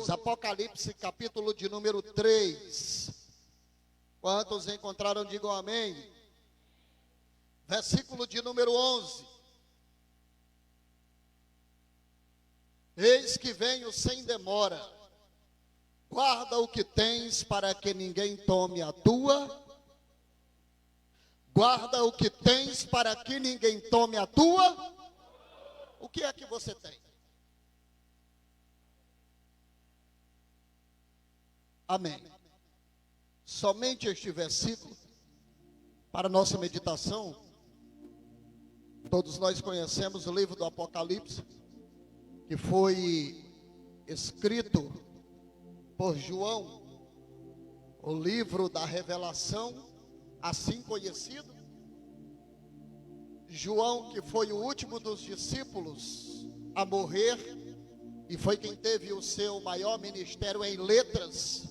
Deus, Apocalipse capítulo de número 3. Quantos encontraram, digam amém. Versículo de número 11. Eis que venho sem demora, guarda o que tens para que ninguém tome a tua. Guarda o que tens para que ninguém tome a tua. O que é que você tem? Amém. Somente este versículo, para nossa meditação. Todos nós conhecemos o livro do Apocalipse, que foi escrito por João, o livro da revelação, assim conhecido. João, que foi o último dos discípulos a morrer, e foi quem teve o seu maior ministério em letras,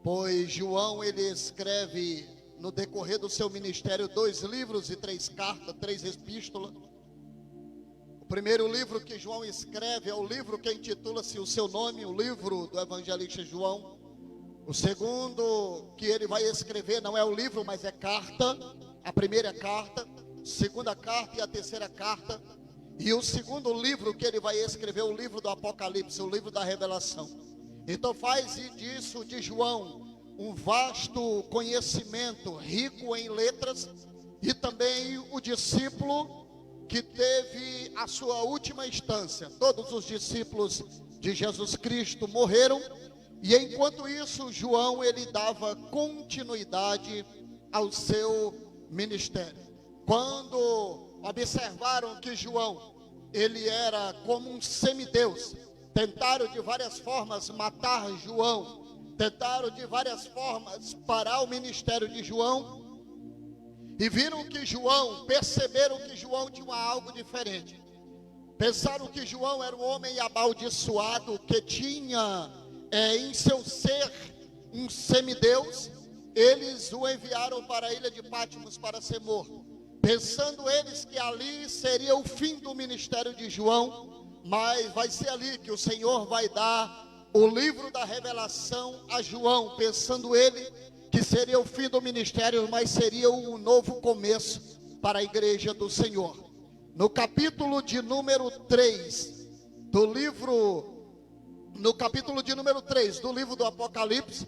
pois João, ele escreve no decorrer do seu ministério 2 livros e 3 cartas, 3 epístolas. O primeiro livro que João escreve é o livro que intitula-se o seu nome, o livro do evangelista João. O segundo que ele vai escrever não é o livro, mas é carta. A primeira carta, a segunda carta e a terceira carta. E o segundo livro que ele vai escrever é o livro do Apocalipse, o livro da revelação. Então faz disso de João um vasto conhecimento, rico em letras, e também o discípulo que teve a sua última instância. Todos os discípulos de Jesus Cristo morreram, e enquanto isso João, ele dava continuidade ao seu ministério. Quando observaram que João, ele era como um semideus, tentaram de várias formas matar João, tentaram de várias formas parar o ministério de João, e viram que João, perceberam que João tinha algo diferente. Pensaram que João era um homem amaldiçoado, que tinha em seu ser um semideus. Eles o enviaram para a ilha de Patmos para ser morto, pensando eles que ali seria o fim do ministério de João. Mas vai ser ali que o Senhor vai dar o livro da revelação a João, pensando ele que seria o fim do ministério, mas seria um novo começo para a igreja do Senhor. No capítulo de número 3 do livro, no capítulo de número 3 do livro do Apocalipse,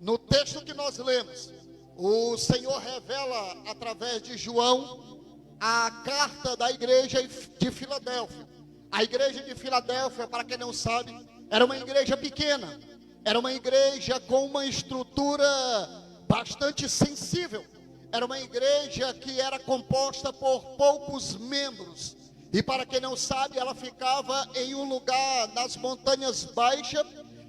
no texto que nós lemos, o Senhor revela através de João a carta da igreja de Filadélfia. A igreja de Filadélfia, para quem não sabe, era uma igreja pequena, era uma igreja com uma estrutura bastante sensível, era uma igreja que era composta por poucos membros, e para quem não sabe, ela ficava em um lugar nas montanhas baixas,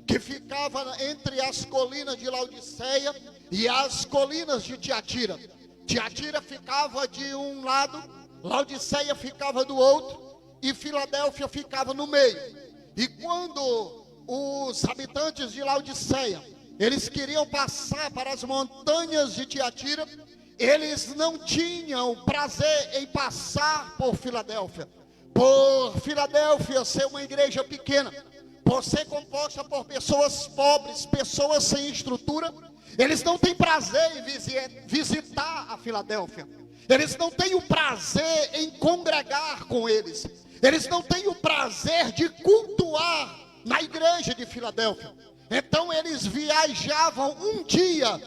que ficava entre as colinas de Laodiceia e as colinas de Tiatira. Tiatira ficava de um lado, Laodiceia ficava do outro, e Filadélfia ficava no meio. E quando os habitantes de Laodiceia, eles queriam passar para as montanhas de Tiatira, eles não tinham prazer em passar por Filadélfia. Por Filadélfia ser uma igreja pequena, por ser composta por pessoas pobres, pessoas sem estrutura, eles não têm prazer em visitar a Filadélfia. Eles não têm o prazer em congregar com eles. Eles não têm o prazer de cultuar na igreja de Filadélfia. Então eles viajavam um dia,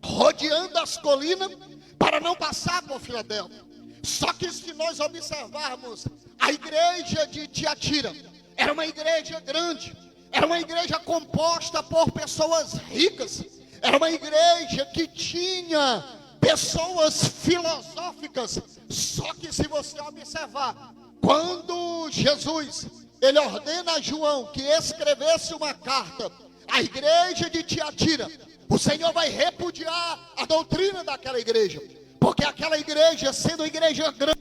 rodeando as colinas, para não passar por Filadélfia. Só que se nós observarmos a igreja de Tiatira, era uma igreja grande, era uma igreja composta por pessoas ricas, era uma igreja que tinha pessoas filosóficas. Só que se você observar, quando Jesus, ele ordena a João que escrevesse uma carta à igreja de Tiatira, o Senhor vai repudiar a doutrina daquela igreja, porque aquela igreja, sendo uma igreja grande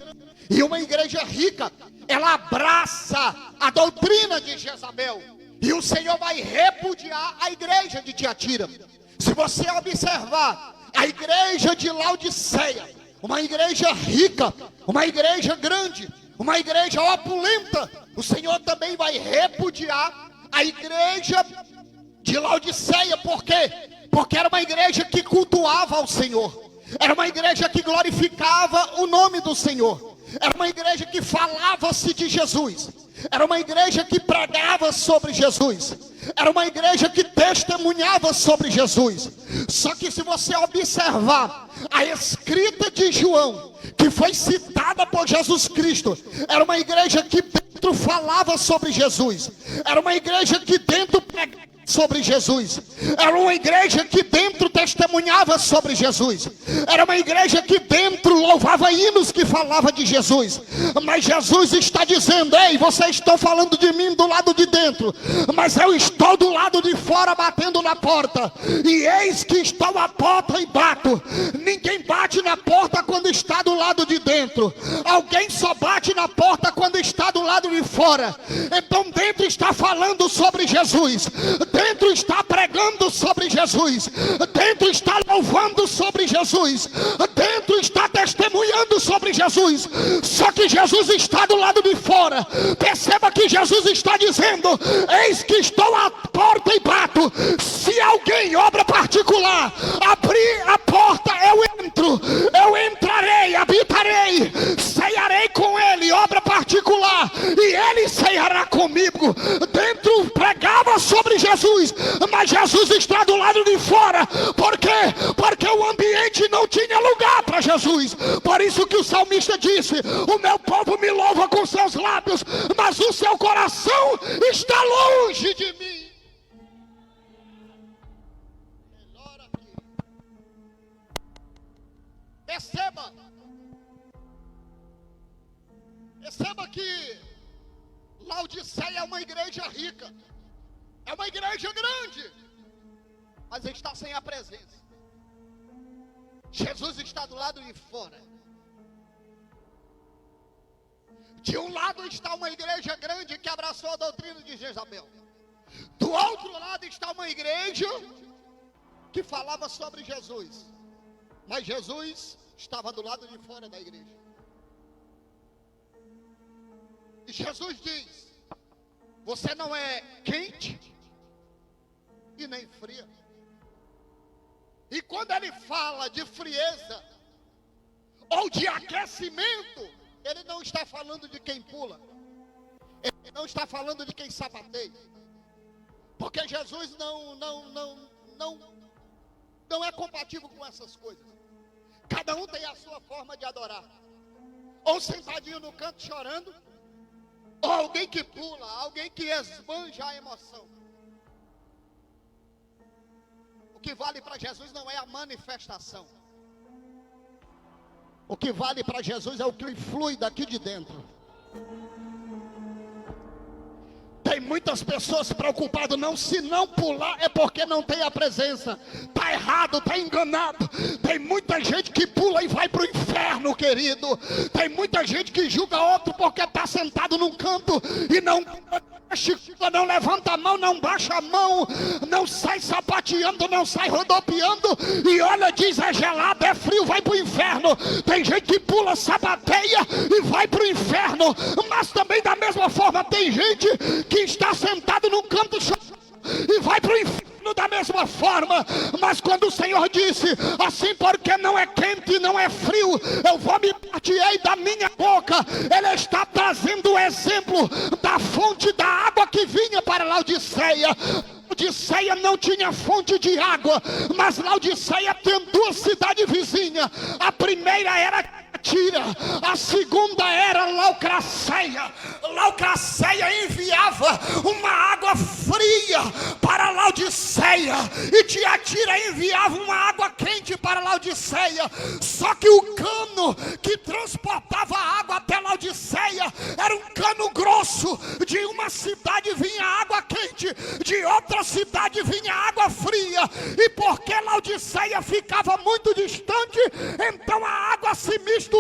e uma igreja rica, ela abraça a doutrina de Jezabel, e o Senhor vai repudiar a igreja de Tiatira. Se você observar a igreja de Laodiceia, uma igreja rica, uma igreja grande, uma igreja opulenta, o Senhor também vai repudiar a igreja de Laodiceia. Por quê? Porque era uma igreja que cultuava ao Senhor. Era uma igreja que glorificava o nome do Senhor. Era uma igreja que falava-se de Jesus. Era uma igreja que pregava sobre Jesus. Era uma igreja que testemunhava sobre Jesus. Só que se você observar a escrita de João, que foi citada por Jesus Cristo, era uma igreja que dentro falava sobre Jesus. Era uma igreja que dentro pregava sobre Jesus. Era uma igreja que dentro testemunhava sobre Jesus. Era uma igreja que dentro louvava hinos que falava de Jesus. Mas Jesus está dizendo: ei, vocês estão falando de mim do lado de dentro, mas eu estou do lado de fora batendo na porta. E eis que estou à porta e bato. Ninguém bate na porta quando está do lado de dentro. Alguém só bate na porta quando está do lado de fora. Então dentro está falando sobre Jesus. Dentro está pregando sobre Jesus. Dentro está louvando sobre Jesus. Dentro está testemunhando sobre Jesus. Só que Jesus está do lado de fora. Perceba que Jesus está dizendo: eis que estou à porta e bato. Se alguém, obra particular, abrir a porta, eu entro. Eu entrarei, habitarei, ceiarei com ele, obra particular, e ele ceiará comigo. Dentro pregava sobre Jesus, mas Jesus está do lado de fora. Por quê? Porque o ambiente não tinha lugar para Jesus. Por isso que o salmista disse: o meu povo me louva com seus lábios, mas o seu coração está longe de mim. Perceba que Laodiceia é uma igreja rica, é uma igreja grande, mas está sem a presença. Jesus está do lado de fora. De um lado está uma igreja grande que abraçou a doutrina de Jezabel. Do outro lado está uma igreja que falava sobre Jesus, mas Jesus estava do lado de fora da igreja. E Jesus diz: você não é quente e nem fria. E quando ele fala de frieza ou de aquecimento, ele não está falando de quem pula, ele não está falando de quem sapateia, porque Jesus não é compatível com essas coisas. Cada um tem a sua forma de adorar, ou sentadinho no canto chorando, ou alguém que pula, alguém que esbanja a emoção. O que vale para Jesus não é a manifestação. O que vale para Jesus é o que flui daqui de dentro. Tem muitas pessoas preocupadas, não, se não pular é porque não tem a presença. Está errado, está enganado. Tem muita gente que pula e vai para o inferno, querido. Tem muita gente que julga outro porque está sentado num canto e não levanta a mão, não baixa a mão, não sai sapateando, não sai rodopiando, e olha, diz: é gelado, é frio, vai para o inferno. Tem gente que pula, sapateia e vai para o inferno. Mas também da mesma forma tem gente que está sentado num canto e vai para o inferno da mesma forma. Mas quando o Senhor disse assim: porque não é quente, não é frio, eu vou me partir da minha boca, ele está trazendo o exemplo da fonte da água que vinha para Laodiceia. Laodiceia não tinha fonte de água, mas Laodiceia tem duas cidades vizinhas. A primeira era Tira, a segunda era Leucaceia. Leucaceia enviava uma água fria para Laodiceia, e Tiatira enviava uma água quente para Laodiceia. Só que o cano que transportava a água até Laodiceia era um cano grosso. De uma cidade vinha água quente, de outra cidade vinha água fria. E porque Laodiceia ficava muito distante, então a água se misturava,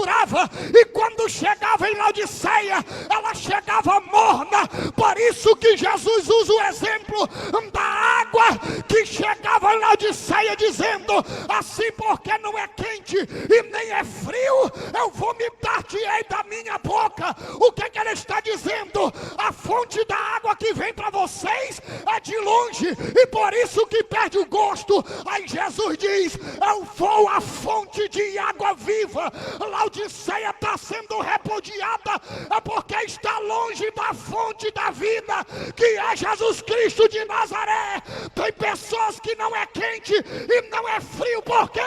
e quando chegava em Laodiceia, ela chegava morna. Por isso que Jesus usa o exemplo da água que chegava em Laodiceia, dizendo assim: porque não é quente e nem é frio, eu vou me partir da minha boca. O que ele está dizendo? A fonte da água que vem para vocês é de longe, e por isso que perde o gosto. Aí Jesus diz: eu vou à fonte de água viva. Laodiceia está sendo repudiada, é porque está longe da fonte da vida, que é Jesus Cristo de Nazaré. Tem pessoas que não é quente e não é frio, por quê?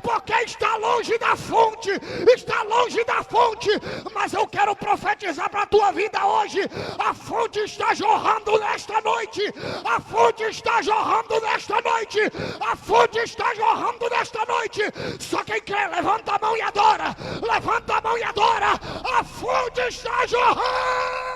Porque está longe da fonte, está longe da fonte. Mas eu quero profetizar para a tua vida hoje: a fonte está jorrando nesta noite, a fonte está jorrando nesta noite, a fonte está jorrando nesta noite. Só quem quer, levanta a mão e adora, levanta a mão e adora. A fonte está jorrando.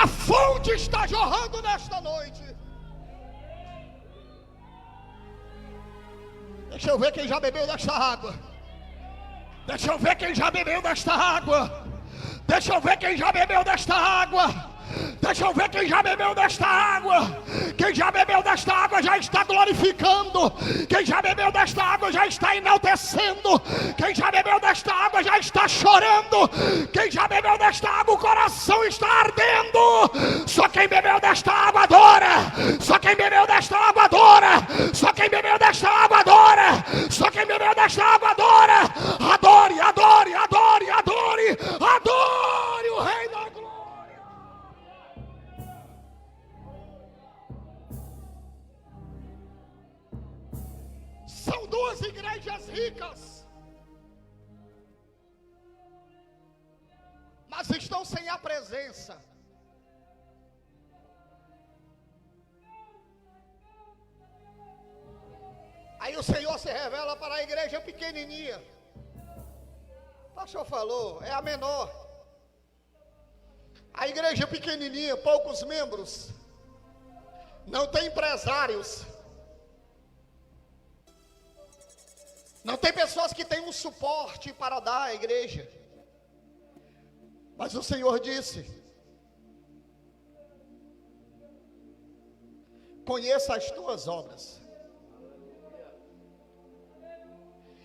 A fonte está jorrando nesta noite. Deixa eu ver quem já bebeu desta água. Deixa eu ver quem já bebeu desta água. Deixa eu ver quem já bebeu desta água. Deixa eu ver quem já bebeu desta água. Quem já bebeu desta água já está glorificando. Quem já bebeu desta água já está enaltecendo. Quem já bebeu desta água já está chorando. Quem já bebeu desta água o coração está ardendo. Só quem bebeu desta água adora. Só quem bebeu desta água adora. Só quem bebeu desta água adora. Só quem bebeu desta água adora. Adore, adore, adore, adore. Adore o Rei da Glória. São duas igrejas ricas, mas estão sem a presença. Aí o Senhor se revela para a igreja pequenininha. O pastor falou, é a menor. A igreja pequenininha, poucos membros, não tem empresários. Não tem pessoas que têm um suporte para dar à igreja. Mas o Senhor disse: conheça as tuas obras.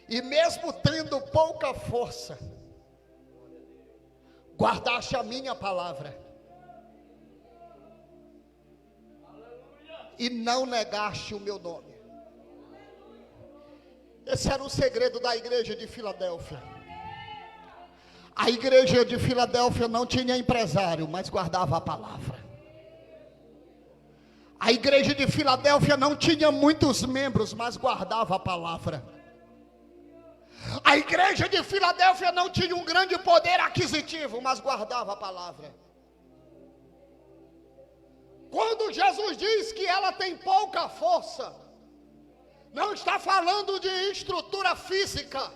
E mesmo tendo pouca força, guardaste a minha palavra. E não negaste o meu nome. Esse era o segredo da igreja de Filadélfia. A igreja de Filadélfia não tinha empresário, mas guardava a palavra. A igreja de Filadélfia não tinha muitos membros, mas guardava a palavra. A igreja de Filadélfia não tinha um grande poder aquisitivo, mas guardava a palavra. Quando Jesus diz que ela tem pouca força, não está falando de estrutura física.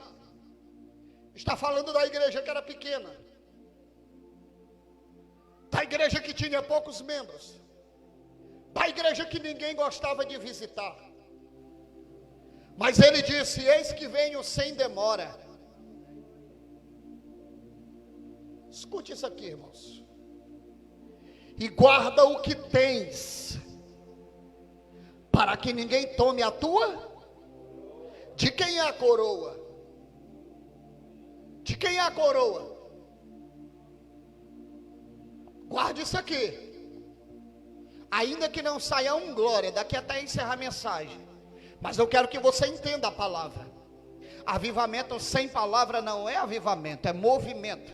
Está falando da igreja que era pequena. Da igreja que tinha poucos membros. Da igreja que ninguém gostava de visitar. Mas ele disse: eis que venho sem demora. Escute isso aqui, irmãos. E guarda o que tens, para que ninguém tome a tua. De quem é a coroa? De quem é a coroa? Guarde isso aqui. Ainda que não saia um glória, daqui até encerrar a mensagem. Mas eu quero que você entenda a palavra. Avivamento sem palavra não é avivamento, é movimento.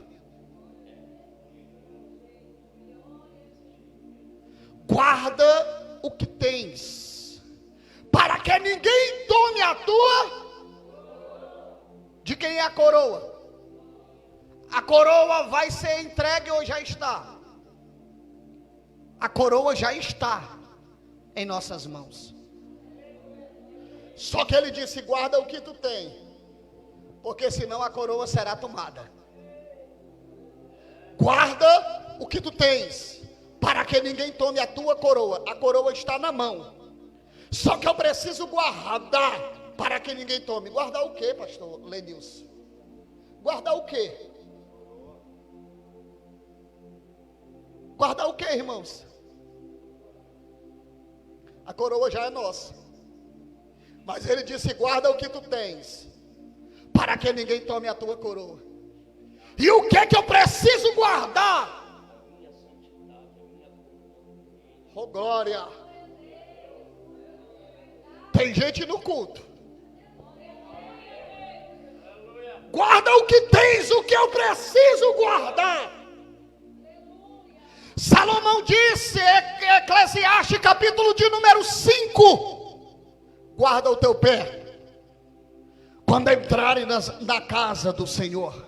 Guarda o que tens, para que ninguém tome a tua. De quem é a coroa? A coroa vai ser entregue ou já está? A coroa já está em nossas mãos. Só que ele disse: guarda o que tu tem, porque senão a coroa será tomada. Guarda o que tu tens, para que ninguém tome a tua coroa. A coroa está na mão. Só que eu preciso guardar, para que ninguém tome. Guardar o quê, pastor Lenilson? Guardar o quê? Guardar o que, irmãos? A coroa já é nossa. Mas ele disse: guarda o que tu tens, para que ninguém tome a tua coroa. E o que é que eu preciso guardar? Oh glória. Tem gente no culto. Guarda o que tens, o que eu preciso guardar. Salomão disse, Eclesiastes capítulo de número 5: guarda o teu pé quando entrarem na casa do Senhor.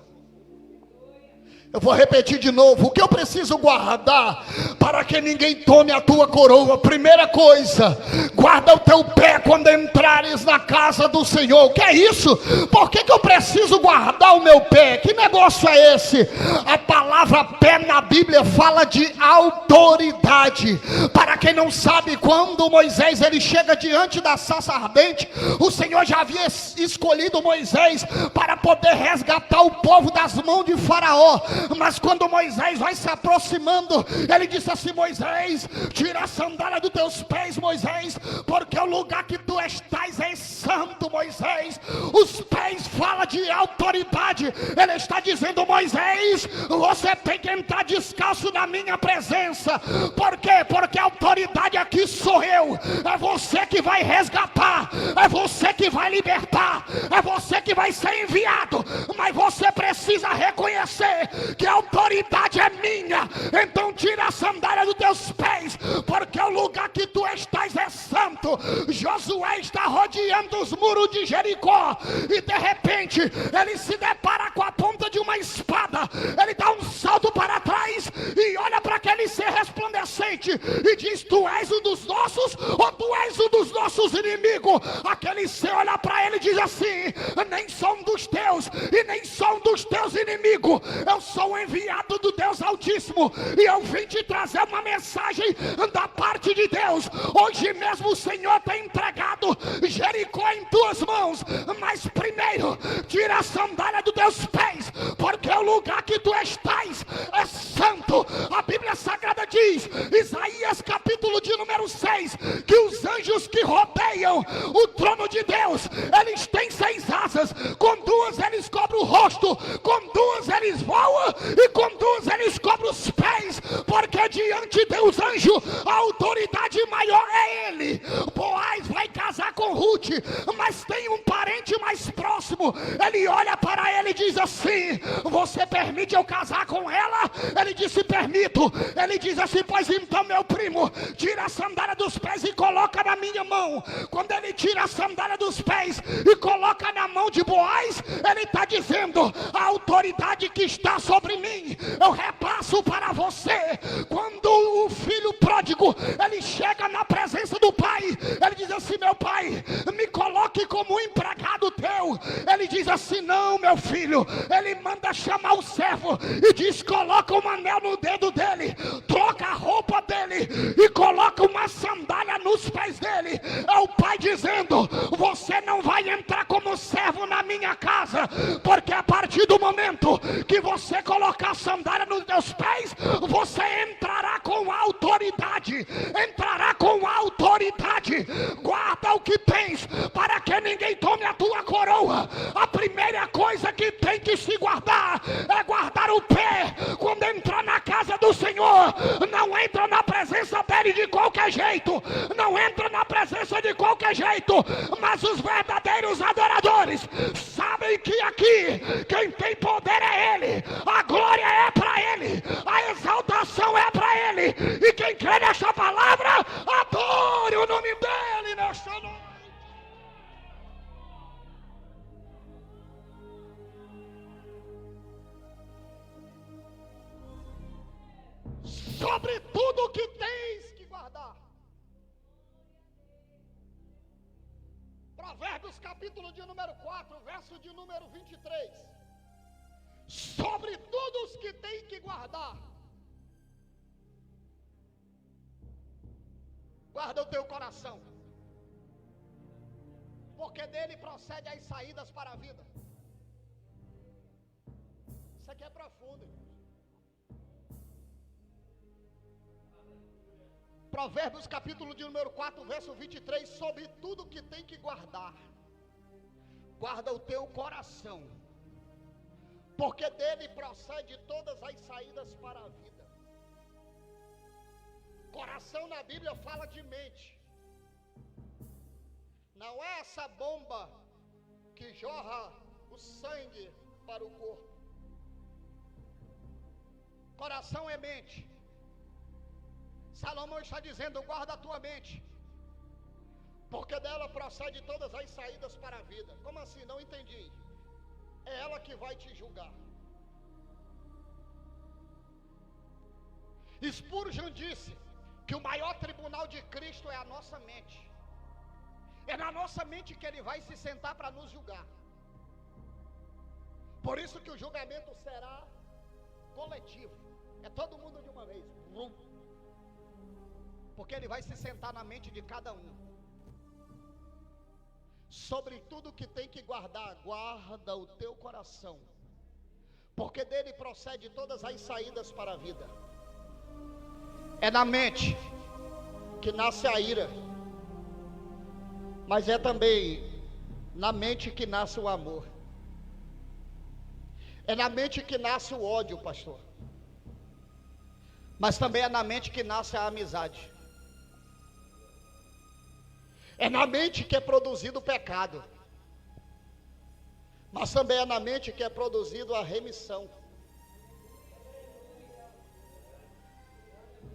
Eu vou repetir de novo: o que eu preciso guardar para que ninguém tome a tua coroa? Primeira coisa, guarda o teu pé quando entrares na casa do Senhor. O que é isso? Por que eu preciso guardar o meu pé? Que negócio é esse? A palavra pé na Bíblia fala de autoridade. Para quem não sabe, quando Moisés ele chega diante da sarça ardente, o Senhor já havia escolhido Moisés para poder resgatar o povo das mãos de Faraó. Mas quando Moisés vai se aproximando, ele disse assim: Moisés, tira a sandália dos teus pés, Moisés, porque o lugar que tu estás é santo, Moisés. Os pés fala de autoridade. Ele está dizendo: Moisés, você tem que entrar descalço na minha presença. Por quê? Porque a autoridade aqui sou eu. É você que vai resgatar, é você que vai libertar, é você que vai ser enviado. Mas você precisa reconhecer que a autoridade é minha. Então tira a sandália dos teus pés, porque o lugar que tu estás é santo. Josué está rodeando os muros de Jericó, e de repente ele se depara com a ponta de uma espada. Ele dá um salto para trás e olha para aquele ser resplandecente e diz: tu és um dos nossos, ou tu és um dos nossos inimigos? Aquele ser olha para ele e diz assim: nem sou um dos teus, e nem sou um dos teus inimigos. Eu sou um enviado do Deus Altíssimo, e eu vim te trazer uma mensagem da parte de Deus. Hoje mesmo o Senhor tem entregado Jericó em tuas mãos. Mas primeiro, tira a sandália dos teus pés, porque o lugar que tu estás é santo. A Bíblia Sagrada diz, Isaías capítulo de número 6, que os anjos que rodeiam o trono de Deus, eles têm 6 asas. Com 2 eles cobrem o rosto, com 2 eles voam, e com 2 eles cobrem os pés, porque diante dos anjos a autoridade maior é ele. Boaz vai casar com Ruth, mas tem um parente mais próximo. Ele olha para ele e diz assim: você permite eu casar com ela? Ele disse: permito. Ele diz assim: pois então, meu primo, tira a sandália dos pés e coloca na minha mão. Quando ele tira a sandália dos pés e coloca na mão de Boaz, ele está dizendo: a autoridade que está sobre mim, eu repasso para você. Quando o filho pródigo, ele chega na presença do pai, ele diz assim: meu pai, me coloque como um empregado teu. Ele diz assim: não, meu filho. Ele manda chamar o servo e diz: coloca um anel no dedo dele, troca a roupa dele e coloca uma sandália nos pés dele. É o pai dizendo: você não vai entrar como servo na minha casa, porque a partir do momento que você colocar a sandália nos teus pés, você entrará com autoridade. Entrará com autoridade. Guarda o que tens, para que ninguém tome a tua coroa. A primeira coisa que tem que se guardar é guardar o pé. Quando entrar na casa do Senhor, não entra na presença dele de qualquer jeito, não entra na presença de qualquer jeito. Mas os verdadeiros adoradores sabem que aqui quem tem poder é ele, a glória é para ele, a exaltação é para ele. E quem crê nesta palavra, adore o nome dele nesta noite. Sobre tudo que tens que guardar. Provérbios capítulo de número 4, verso de número 23. Sobre tudo os que têm que guardar, guarda o teu coração, porque dele procede as saídas para a vida. Isso aqui é profundo, irmão. Provérbios capítulo de número 4, verso 23, sobre tudo que tem que guardar, guarda o teu coração, porque dele procede todas as saídas para a vida. Coração na Bíblia fala de mente, não é essa bomba que jorra o sangue para o corpo. Coração é mente. Salomão está dizendo: guarda a tua mente, porque dela procede todas as saídas para a vida. Como assim? Não entendi. É ela que vai te julgar. Spurgeon disse que o maior tribunal de Cristo é a nossa mente. É na nossa mente que ele vai se sentar para nos julgar. Por isso que o julgamento será coletivo. É todo mundo de uma vez. Porque ele vai se sentar na mente de cada um. Sobre tudo que tem que guardar, guarda o teu coração, porque dele procede todas as saídas para a vida. É na mente que nasce a ira, mas é também na mente que nasce o amor. É na mente que nasce o ódio, pastor, mas também é na mente que nasce a amizade. É na mente que é produzido o pecado, mas também é na mente que é produzido a remissão.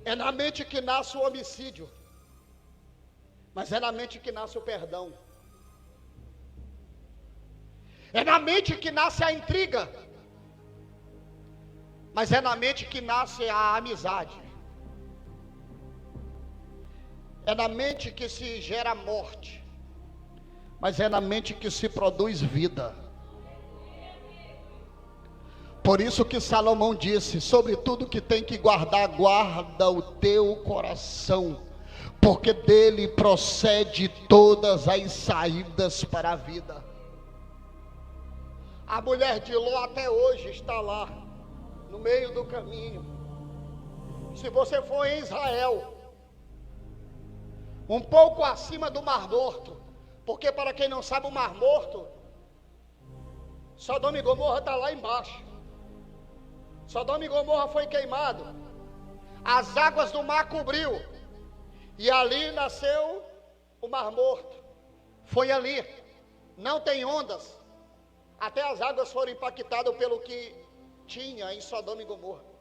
É na mente que nasce o homicídio, mas é na mente que nasce o perdão. É na mente que nasce a intriga, mas é na mente que nasce a amizade. É na mente que se gera morte, mas é na mente que se produz vida. Por isso que Salomão disse: sobre tudo que tem que guardar, guarda o teu coração, porque dele procede todas as saídas para a vida. A mulher de Ló até hoje está lá, no meio do caminho. Se você for em Israel, um pouco acima do Mar Morto, porque para quem não sabe, o Mar Morto, Sodoma e Gomorra está lá embaixo. Sodoma e Gomorra foi queimado, as águas do mar cobriu, e ali nasceu o Mar Morto. Foi ali, não tem ondas, até as águas foram impactadas pelo que tinha em Sodoma e Gomorra.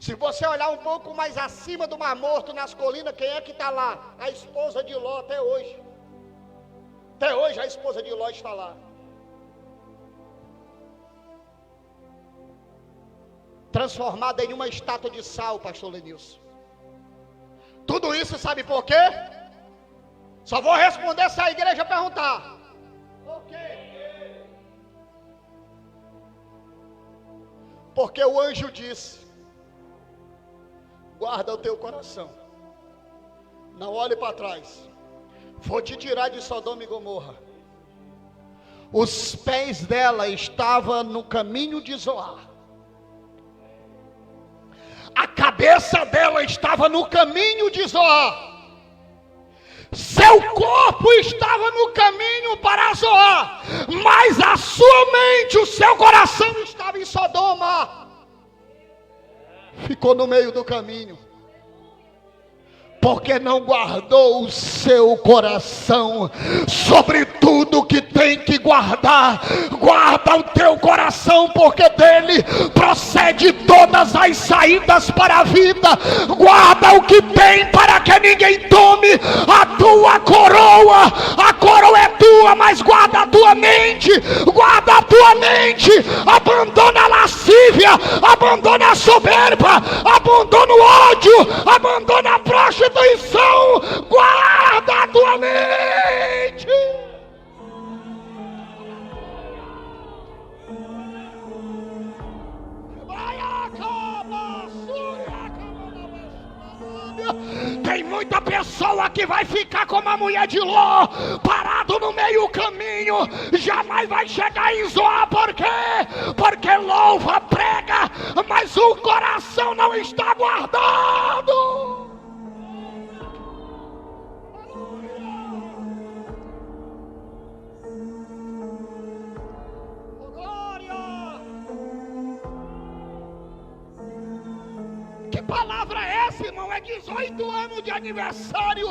Se você olhar um pouco mais acima do Mar Morto, nas colinas, quem é que está lá? A esposa de Ló até hoje. Até hoje a esposa de Ló está lá. Transformada em uma estátua de sal, pastor Lenilson. Tudo isso sabe por quê? Só vou responder se a igreja perguntar. Por quê? Porque o anjo disse: guarda o teu coração, não olhe para trás, vou te tirar de Sodoma e Gomorra. Os pés dela estavam no caminho de Zoar, a cabeça dela estava no caminho de Zoar, seu corpo estava no caminho para Zoar, mas a sua mente, o seu coração estava em Sodoma. Ficou no meio do caminho, porque não guardou o seu coração. Sobre tudo que tem que guardar, guarda o teu coração, porque dele procede todas as saídas para a vida. Guarda o que tem, para que ninguém tome a tua coroa. A coroa é tua, mas guarda a tua mente. Guarda a tua mente. Abandona a lascívia, abandona a soberba, abandona o ódio, abandona a prostituição. Guarda a tua mente. Tem muita pessoa que vai ficar como a mulher de Ló, parado no meio caminho, jamais vai chegar em Zoar. Por quê? Porque louva, prega, mas o coração não está guardado. palavra é essa, irmão? É 18 anos de aniversário,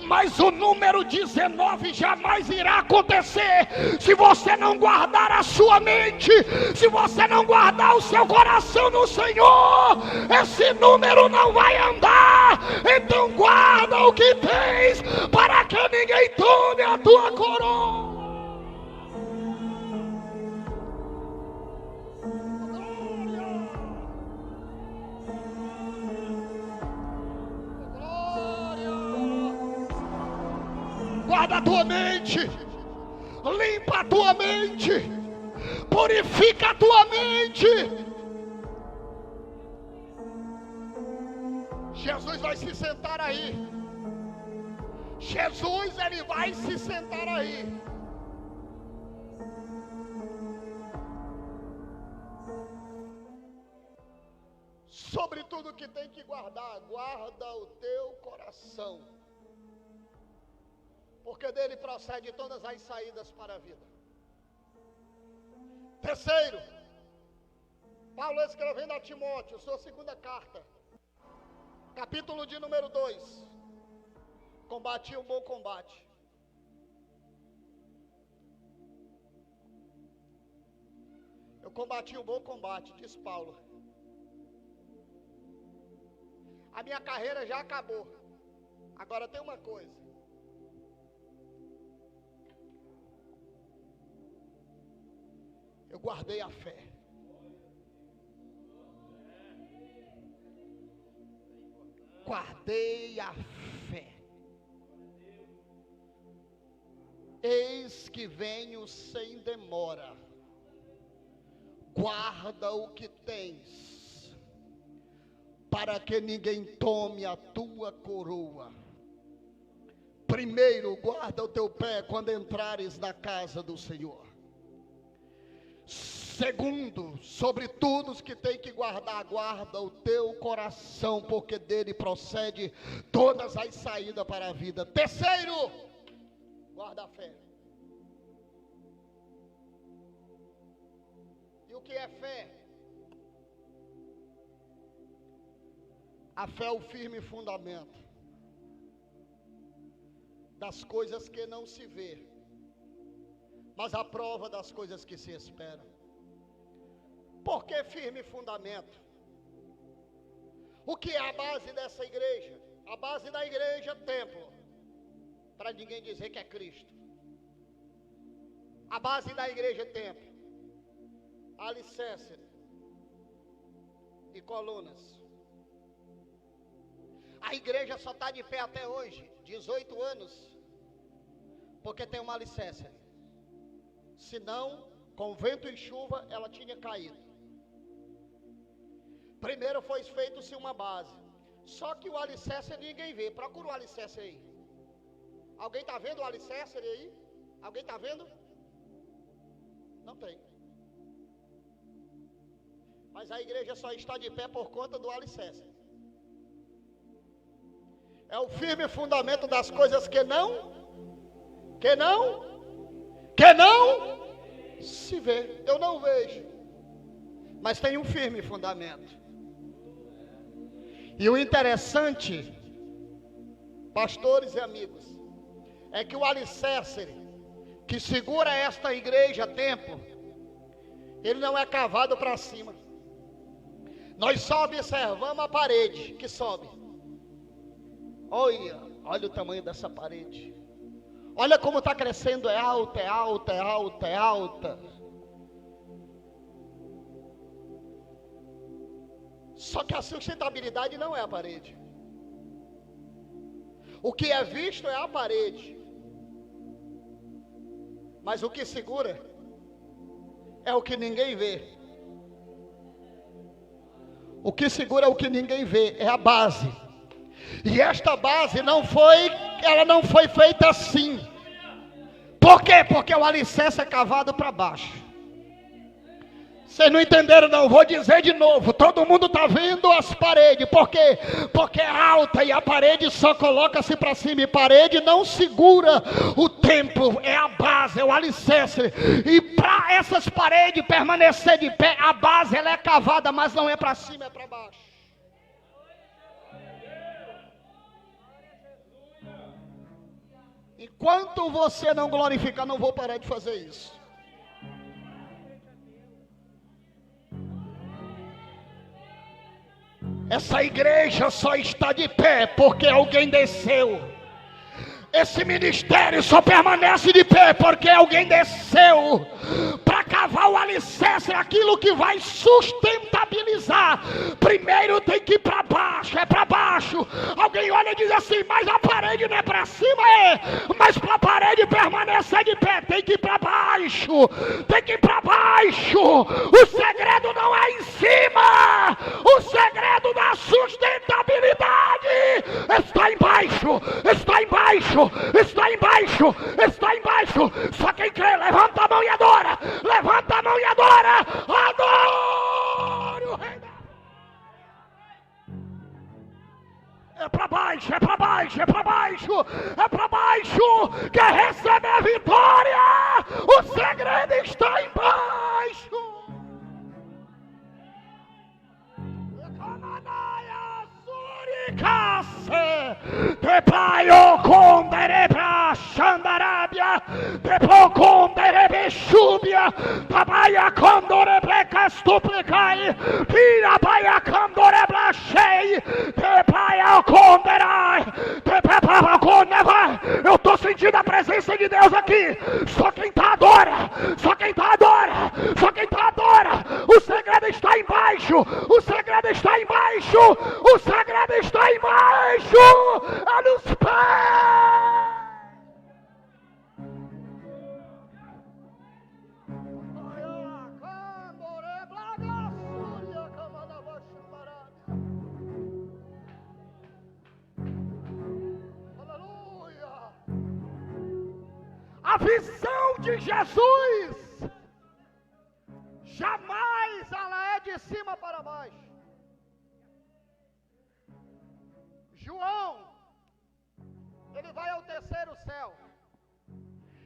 mas o número 19 jamais irá acontecer se você não guardar a sua mente, se você não guardar o seu coração no Senhor. Esse número não vai andar. Então guarda o que tens, para que ninguém tome a tua coroa. Guarda a tua mente, limpa a tua mente, purifica a tua mente. Jesus vai se sentar aí. Jesus, ele vai se sentar aí. Sobre tudo que tem que guardar, guarda o teu coração, porque dele procede todas as saídas para a vida. Terceiro, Paulo escrevendo a Timóteo, sua segunda carta, capítulo de número 2. Combati o bom combate. Eu combati o bom combate, diz Paulo. A minha carreira já acabou. Agora tem uma coisa. Eu guardei a fé. Guardei a fé. Eis que venho sem demora. Guarda o que tens, para que ninguém tome a tua coroa. Primeiro, guarda o teu pé quando entrares na casa do Senhor. Segundo, sobre tudo os que tem que guardar, guarda o teu coração, porque dele procede todas as saídas para a vida. Terceiro, guarda a fé. E o que é fé? A fé é o firme fundamento das coisas que não se vê, mas a prova das coisas que se esperam. Por que firme fundamento? O que é a base dessa igreja? A base da igreja é templo, para ninguém dizer que é Cristo. A base da igreja é templo, alicerce e colunas. A igreja só está de pé até hoje, 18 anos, porque tem uma alicerce. Senão, com vento e chuva, ela tinha caído. Primeiro foi feito-se uma base. Só que o alicerce ninguém vê. Procura o alicerce aí. Alguém está vendo o alicerce aí? Alguém está vendo? Não tem. Mas a igreja só está de pé por conta do alicerce. É o firme fundamento das coisas que não se vê. Eu não vejo, mas tem um firme fundamento. E o interessante, pastores e amigos, é que o alicerce que segura esta igreja templo, ele não é cavado para cima. Nós só observamos a parede que sobe. Olha o tamanho dessa parede. Olha como está crescendo, é alta, é alta, é alta, é alta. Só que a sustentabilidade não é a parede. O que é visto é a parede. Mas o que segura é o que ninguém vê. O que segura é o que ninguém vê, é a base. E esta base ela não foi feita assim. Por quê? Porque o alicerce é cavado para baixo. Vocês não entenderam não, vou dizer de novo. Todo mundo está vendo as paredes. Por quê? Porque é alta e a parede só coloca-se para cima. E parede não segura o templo, é a base, é o alicerce. E para essas paredes permanecer de pé, a base ela é cavada, mas não é para cima, é para baixo. Enquanto você não glorificar, não vou parar de fazer isso. Essa igreja só está de pé porque alguém desceu. Esse ministério só permanece de pé porque alguém desceu para cavar o alicerce, aquilo que vai sustentabilizar. Primeiro tem que ir para baixo, é para baixo. Alguém olha e diz assim: mas a parede não é para cima, mas para a parede permanecer de pé tem que ir para baixo, tem que ir para baixo. O segredo não é em cima, o segredo da sustentabilidade está embaixo, está embaixo. Está embaixo, está embaixo. Só quem crê, levanta a mão e adora. Levanta a mão e adora. Adore o Rei. É para baixo, é para baixo, é para baixo, é para baixo. Quer receber a vitória? O segredo está embaixo. Te paio conderebra xandarabia, te po conderebe xúbia, tabaia condorebre castuplicai, pira baia condorebra chei, te paia conderai, te pepava condeva. Eu estou sentindo a presença de Deus aqui. Só quem está adora, só quem está adora, só quem está adora. O segredo está embaixo, o segredo está embaixo, o segredo está embaixo, é nos pés. Aleluia. A visão de Jesus jamais ela é de cima para baixo. João, ele vai ao terceiro céu.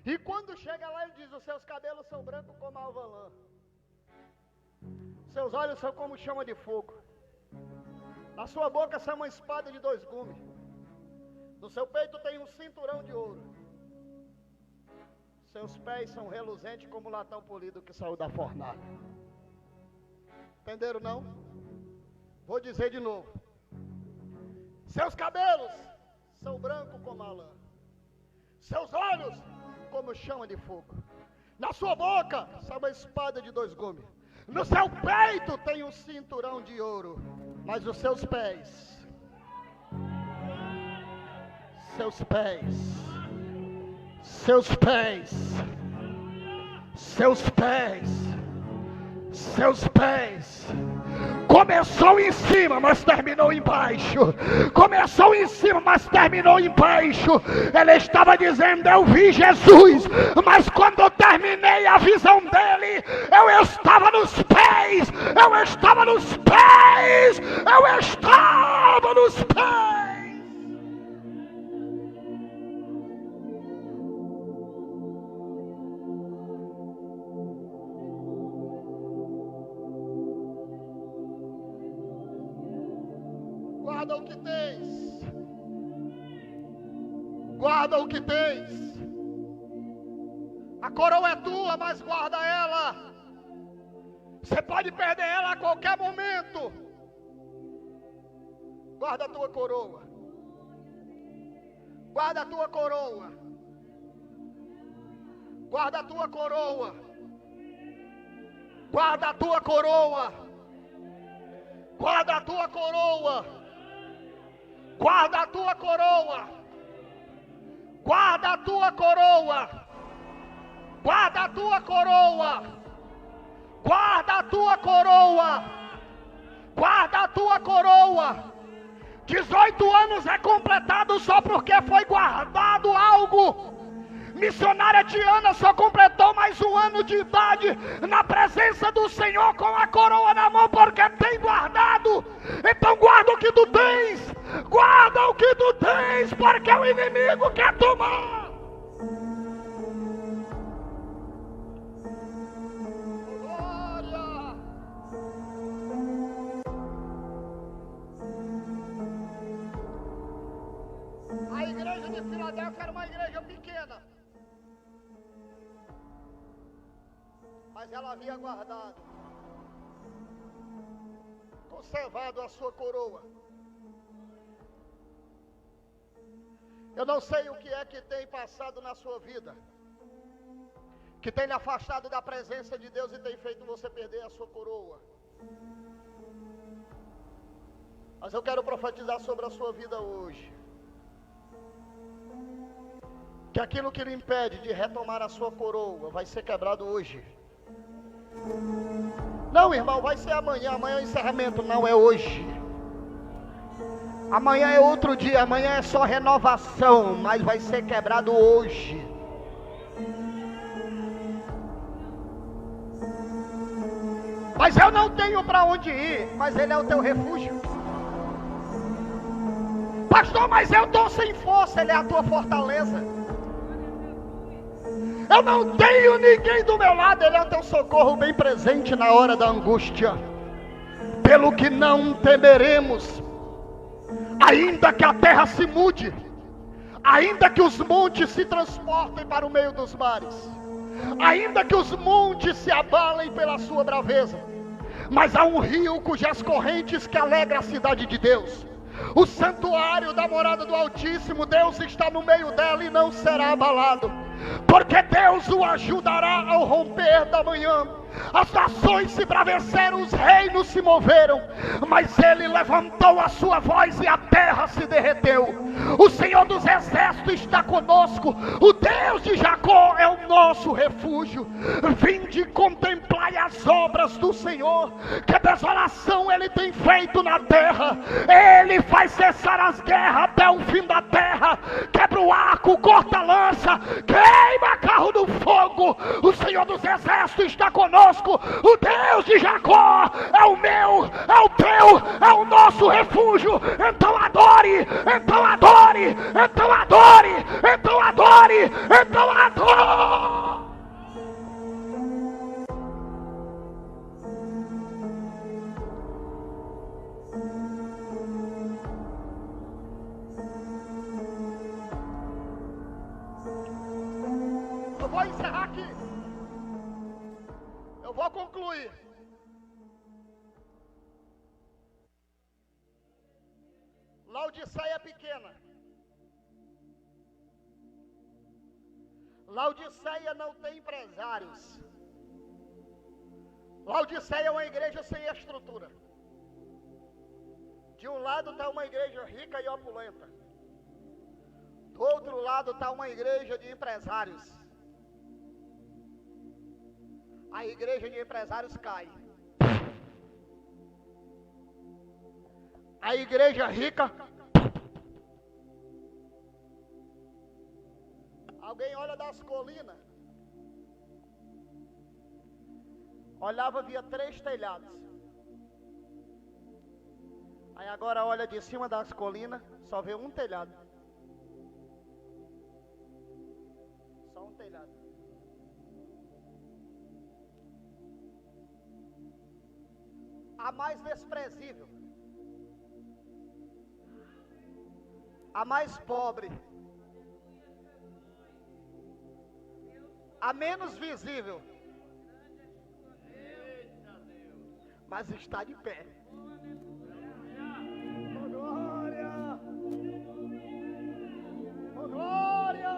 E quando chega lá, ele diz: os seus cabelos são brancos como a alva lã, seus olhos são como chama de fogo, na sua boca são uma espada de 2 gumes, no seu peito tem um cinturão de ouro, seus pés são reluzentes como latão polido que saiu da fornalha. Entenderam não? Vou dizer de novo. Seus cabelos são brancos como a lã, seus olhos como chama de fogo, na sua boca está uma espada de 2 gumes, no seu peito tem um cinturão de ouro, mas os seus pés, seus pés, seus pés, seus pés, seus pés. Começou em cima, mas terminou embaixo. Começou em cima, mas terminou embaixo. Ele estava dizendo: eu vi Jesus, mas quando eu terminei a visão dele, eu estava nos pés. Eu estava nos pés. Eu estava nos pés. Guarda o que tens. Guarda o que tens. A coroa é tua, mas guarda ela. Você pode perder ela a qualquer momento. Guarda a tua coroa. Guarda a tua coroa. Guarda a tua coroa. Guarda a tua coroa. Guarda a tua coroa. Guarda a tua coroa. Guarda a tua coroa. Guarda a tua coroa. Guarda a tua coroa. Guarda a tua coroa. 18 anos é completado só porque foi guardado algo. Missionária Diana só completou mais 1 ano de idade na presença do Senhor com a coroa na mão, porque tem guardado. Então guarda o que tu tens. Guarda o que tu tens, porque o inimigo quer tomar. Glória. A igreja de Filadélfia era uma igreja pequena, mas ela havia guardado, conservado a sua coroa. Eu não sei o que é que tem passado na sua vida, que tem lhe afastado da presença de Deus e tem feito você perder a sua coroa. Mas eu quero profetizar sobre a sua vida hoje, que aquilo que lhe impede de retomar a sua coroa vai ser quebrado hoje. Não, irmão, vai ser amanhã. Amanhã é o encerramento, não é hoje. Amanhã é outro dia, amanhã é só renovação, mas vai ser quebrado hoje. Mas eu não tenho para onde ir, mas Ele é o teu refúgio. Pastor, mas eu estou sem força, Ele é a tua fortaleza. Eu não tenho ninguém do meu lado, Ele é o teu socorro bem presente na hora da angústia. Pelo que não temeremos, ainda que a terra se mude, ainda que os montes se transportem para o meio dos mares, ainda que os montes se abalem pela sua braveza, mas há um rio cujas correntes que alegra a cidade de Deus, o santuário da morada do Altíssimo. Deus está no meio dela e não será abalado, porque Deus o ajudará ao romper da manhã. As nações se braveceram, os reinos se moveram, mas Ele levantou a sua voz e a terra se derreteu. O Senhor dos exércitos está conosco, o Deus de Jacó é o nosso refúgio. Vinde, contemplai as obras do Senhor, que desolação Ele tem feito na terra. Ele faz cessar as guerras até o fim da terra, quebra o arco, corta a lança, queima carro do fogo. O Senhor dos exércitos está conosco, o Deus de Jacó é o meu, é o teu, é o nosso refúgio. Então adore, então adore, então adore, então adore, então adore. Eu vou encerrar aqui. Eu vou concluir. Laodiceia é pequena. Laodiceia não tem empresários. Laodiceia é uma igreja sem estrutura. De um lado está uma igreja rica e opulenta. Do outro lado está uma igreja de empresários. A igreja de empresários cai. A igreja rica. Alguém olha das colinas. Olhava, via 3 telhados. Aí agora olha de cima das colinas, só vê um telhado. Só um telhado. A mais desprezível, a mais pobre, a menos visível, mas está de pé. Oh, glória! Oh, glória!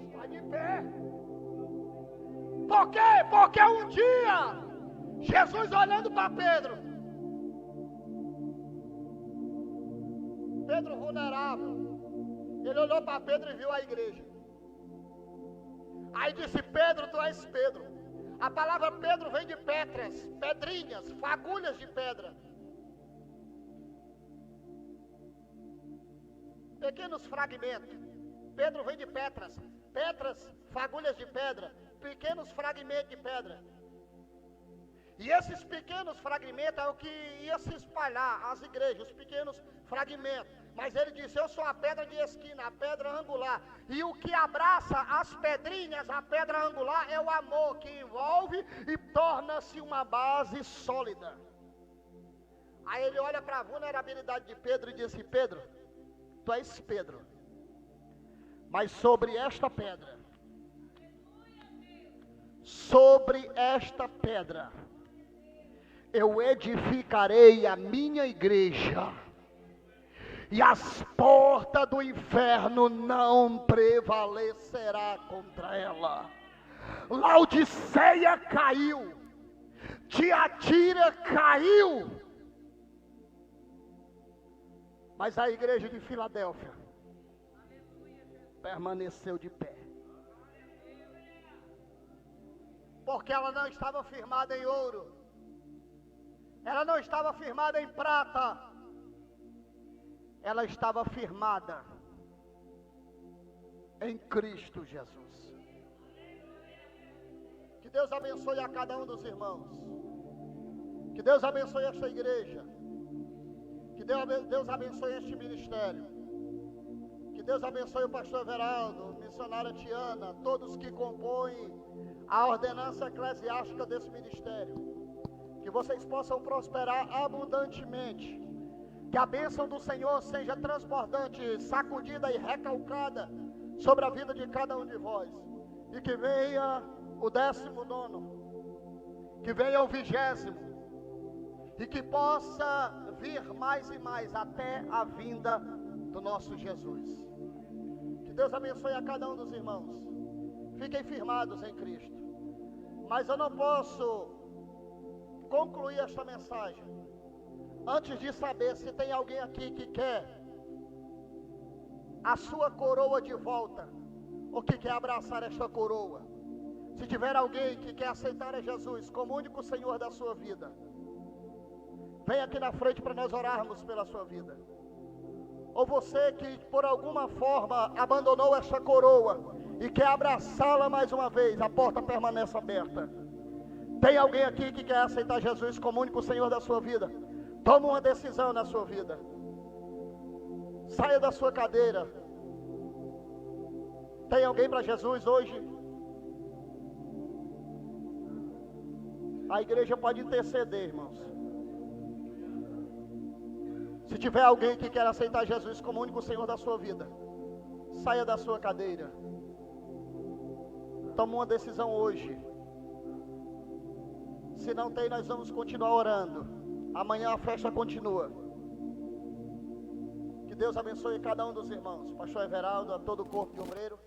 Está de pé. Por quê? Porque um dia Jesus olhando para Pedro, Pedro vulnerável, ele olhou para Pedro e viu a igreja. Aí disse: Pedro, tu és Pedro. A palavra Pedro vem de pedras, pedrinhas, fagulhas de pedra. Pequenos fragmentos. Pedro vem de pedras, fagulhas de pedra, pequenos fragmentos de pedra. E esses pequenos fragmentos é o que ia se espalhar às igrejas, os pequenos fragmentos. Mas ele disse: eu sou a pedra de esquina, a pedra angular. E o que abraça as pedrinhas, a pedra angular, é o amor que envolve e torna-se uma base sólida. Aí ele olha para a vulnerabilidade de Pedro e disse: Pedro, Tu és Pedro, mas sobre esta pedra, eu edificarei a minha igreja, e as portas do inferno não prevalecerá contra ela. Laodiceia caiu, Tiatira caiu, mas a igreja de Filadélfia permaneceu de pé, porque ela não estava firmada em ouro, ela não estava firmada em prata, ela estava firmada em Cristo Jesus. Que Deus abençoe a cada um dos irmãos, que Deus abençoe esta igreja, que Deus abençoe este ministério, que Deus abençoe o pastor Everaldo, missionária Tiana, todos que compõem a ordenança eclesiástica desse ministério, que vocês possam prosperar abundantemente, que a bênção do Senhor seja transbordante, sacudida e recalcada sobre a vida de cada um de vós, e que venha o 19º, que venha o 20º, e que possa vir mais e mais até a vinda do nosso Jesus. Que Deus abençoe a cada um dos irmãos. Fiquem firmados em Cristo. Mas eu não posso concluir esta mensagem antes de saber se tem alguém aqui que quer a sua coroa de volta, ou que quer abraçar esta coroa. Se tiver alguém que quer aceitar a Jesus como único Senhor da sua vida, vem aqui na frente para nós orarmos pela sua vida. Ou você que por alguma forma abandonou esta coroa e quer abraçá-la mais uma vez, a porta permanece aberta. Tem alguém aqui que quer aceitar Jesus como único Senhor da sua vida? Toma uma decisão na sua vida. Saia da sua cadeira. Tem alguém para Jesus hoje? A igreja pode interceder, irmãos. Se tiver alguém que quer aceitar Jesus como único Senhor da sua vida, saia da sua cadeira. Toma uma decisão hoje. Se não tem, nós vamos continuar orando. Amanhã a festa continua. Que Deus abençoe cada um dos irmãos. Pastor Everaldo, a todo o corpo de obreiro.